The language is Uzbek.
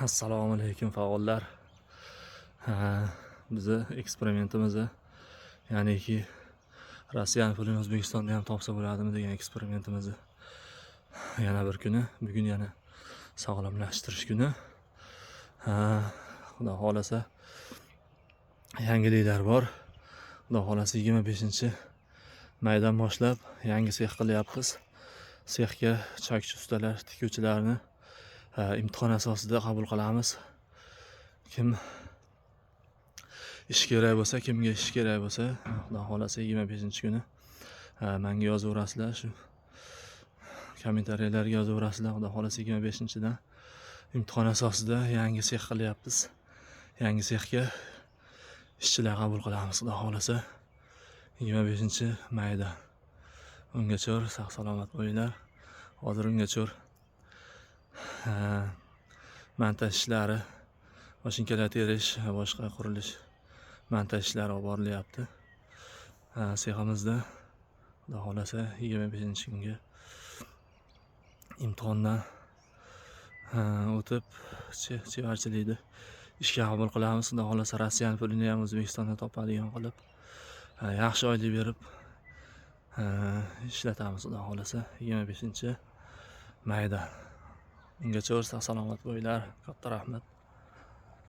Assalomu alaykum faollar. Bizni eksperimentimizni, ya'niki Rossiyaning pulini O'zbekistonda ham topsa bo'ladimi degan eksperimentimizni yana bir kuni, bugun yana sog'lomlashtirish kuni. Xudo xolasa yangiliklar bor. Xudo xolasa 25-maydan boshlab yangi sex qilyapmiz. Sexga chakchi ustalar, tikuvchilarni imtihon asosida qabul qilamiz. Kim ish kerak bo'lsa, kimga ish kerak bo'lsa, xudo xolasa 25-kuni menga yozaverasizlar, shu kommentariyalarga yozaverasizlar. Xudo xolasa 25-dan imtihon asosida yangi sex qilyapmiz. Yangi sexga ishchilar qabul qilamiz. Xudo xolasa 25-mayda. Ungacha sog' salomat bo'linglar. Hozir ungacha montaj ishlari, mashinkalar terish, boshqa qurilish montaj ishlari olib borilyapti. Seximizda xudo xolasa 25-kunga imtihondan o'tib chevarchilikni ishga qabul qilamiz. Xudo xolasa Rossiyaning pulini ham O'zbekistonda topadigan qilib yaxshi oylik berib ishlatamiz. Xudo xolasa 25-mayda. Ungacha sog' salomat bo'linglar. Katta rahmat.